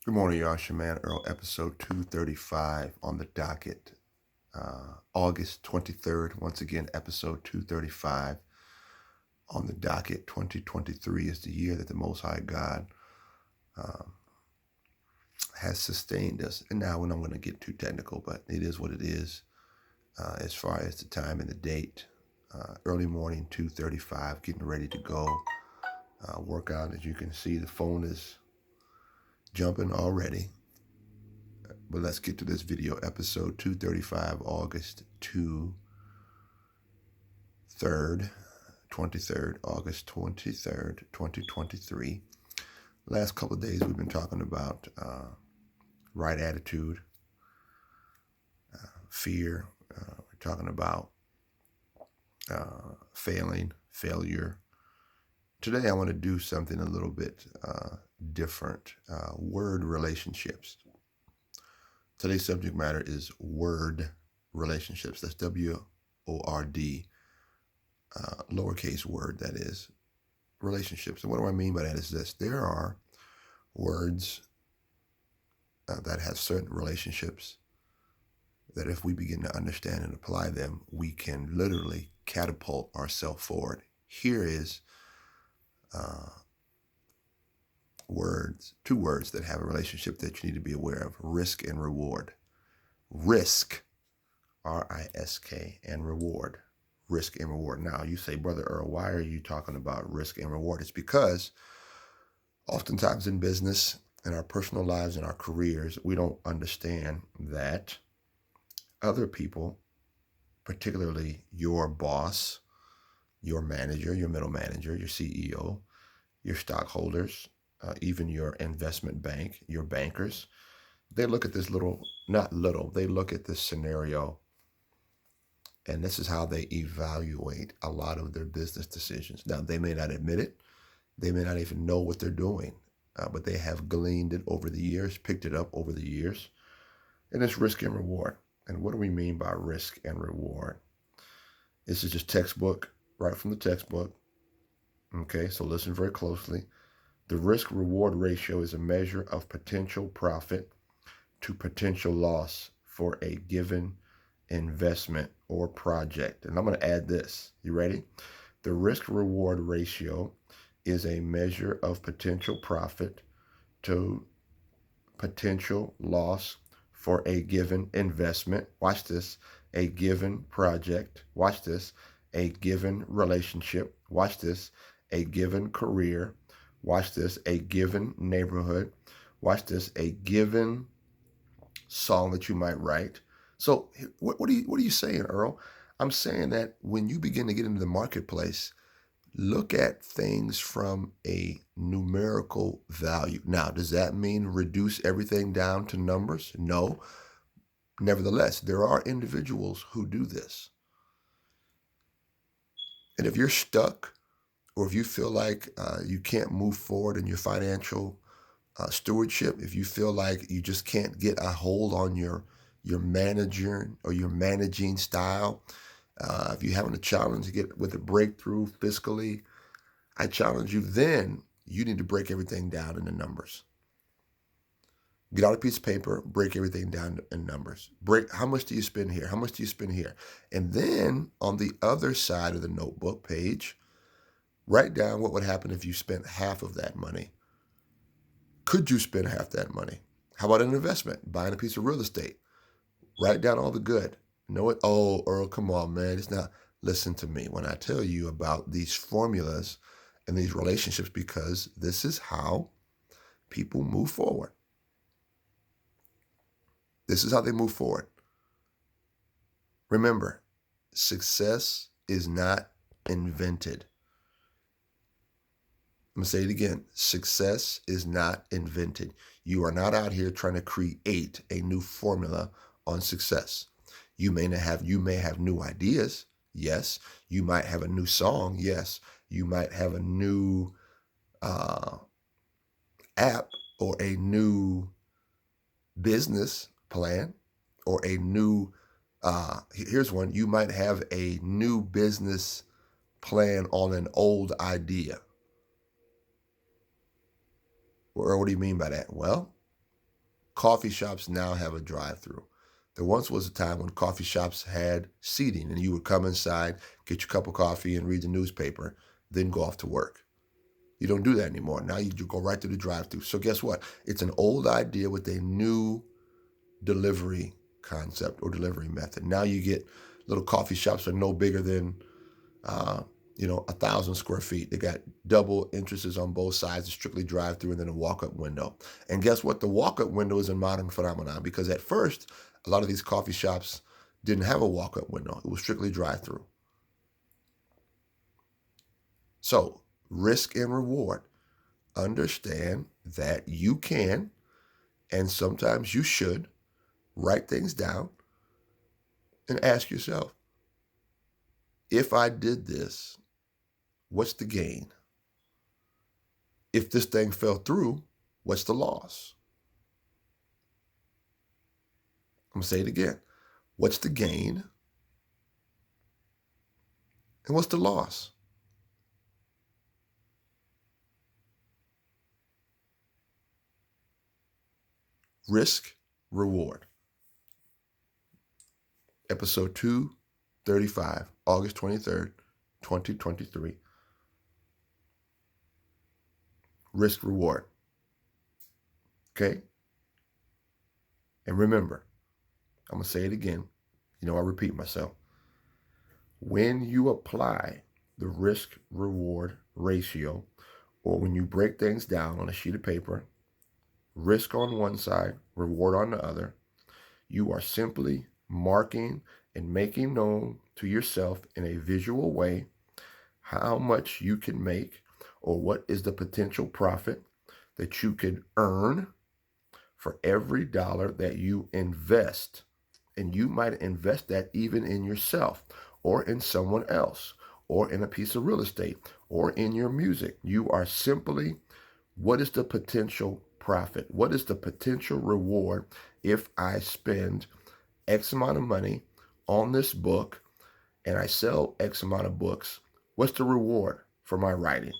Good morning, y'all. Shaman Earl, episode 235 on the docket. August 23rd, once again, episode 235 on the docket. 2023 is the year that the Most High God has sustained us. And now, we're not going to get too technical, but it is what it is as far as the time and the date. Early morning, 2:35, getting ready to go. Workout, as you can see, the phone is jumping already. But let's get to this video, episode 235, August 23rd, August 23rd, 2023. Last couple of days we've been talking about right attitude, fear. We're talking about failure. Today I want to do something a little bit different, word relationships. Today's subject matter is word relationships. That's W-O-R-D, lowercase word, that is, relationships. And what do I mean by that is this. There are words that have certain relationships that if we begin to understand and apply them, we can literally catapult ourselves forward. Here is two words that have a relationship that you need to be aware of: risk and reward. Risk, R-I-S-K, and reward. Risk and reward. Now, you say, Brother Earl, why are you talking about risk and reward? It's because oftentimes in business, in our personal lives, in our careers, we don't understand that other people, particularly your boss, your manager, your middle manager, your CEO, your stockholders, even your investment bank, your bankers, they look at this they look at this scenario, and this is how they evaluate a lot of their business decisions. Now, they may not admit it. They may not even know what they're doing, but they have gleaned it over the years, picked it up over the years. And it's risk and reward. And what do we mean by risk and reward? This is just textbook, right from the textbook. Okay, so listen very closely. The risk-reward ratio is a measure of potential profit to potential loss for a given investment or project. And I'm going to add this. You ready? The risk-reward ratio is a measure of potential profit to potential loss for a given investment. Watch this. A given project. Watch this. A given relationship. Watch this. A given career. Watch this. A given neighborhood. Watch this. A given song that you might write. So what are you saying, Earl? I'm saying that when you begin to get into the marketplace, look at things from a numerical value. Now, does that mean reduce everything down to numbers? No. Nevertheless, there are individuals who do this. And if you're stuck, or if you feel like you can't move forward in your financial stewardship, if you feel like you just can't get a hold on your manager or your managing style, if you're having a challenge to get with a breakthrough fiscally, I challenge you, then you need to break everything down into numbers. Get out a piece of paper, break everything down in numbers. Break, how much do you spend here? How much do you spend here? And then on the other side of the notebook page, write down what would happen if you spent half of that money. Could you spend half that money? How about an investment, buying a piece of real estate? Write down all the good. Know it. Oh, Earl, come on, man. It's not. Listen to me when I tell you about these formulas and these relationships, because this is how people move forward. This is how they move forward. Remember, success is not invented. I'm going to say it again. Success is not invented. You are not out here trying to create a new formula on success. You may have new ideas. Yes. You might have a new song. Yes. You might have a new app or a new business plan or a new, here's one. You might have a new business plan on an old idea. Or what do you mean by that? Well, coffee shops now have a drive-through. There once was a time when coffee shops had seating and you would come inside, get your cup of coffee and read the newspaper, then go off to work. You don't do that anymore. Now you go right to the drive-through. So guess what? It's an old idea with a new delivery concept or delivery method. Now you get little coffee shops that are no bigger than 1,000 square feet. They got double entrances on both sides, a strictly drive-through, and then a walk-up window. And guess what? The walk-up window is a modern phenomenon because at first, a lot of these coffee shops didn't have a walk-up window. It was strictly drive-through. So, risk and reward. Understand that you can, and sometimes you should, write things down and ask yourself, if I did this, what's the gain? If this thing fell through, what's the loss? I'm going to say it again. What's the gain? And what's the loss? Risk, reward. Episode 235, August 23rd, 2023. Risk, reward. Okay? And remember, I'm going to say it again. I repeat myself. When you apply the risk-reward ratio, or when you break things down on a sheet of paper, risk on one side, reward on the other, you are simply marking and making known to yourself in a visual way how much you can make or what is the potential profit that you can earn for every dollar that you invest. And you might invest that even in yourself or in someone else or in a piece of real estate or in your music. You are simply, what is the potential profit? What is the potential reward if I spend X amount of money on this book and I sell X amount of books? What's the reward for my writing?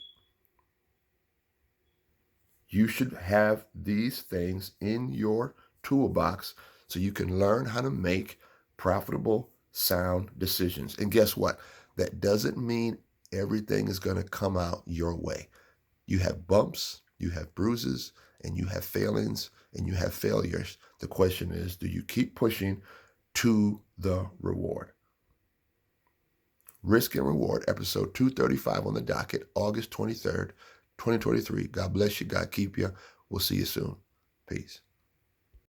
You should have these things in your toolbox so you can learn how to make profitable, sound decisions. And guess what? That doesn't mean everything is going to come out your way. You have bumps, you have bruises, and you have failings, and you have failures. The question is, do you keep pushing to the reward? Risk and Reward, episode 235 on the docket, August 23rd, 2023. God bless you. God keep you. We'll see you soon. Peace.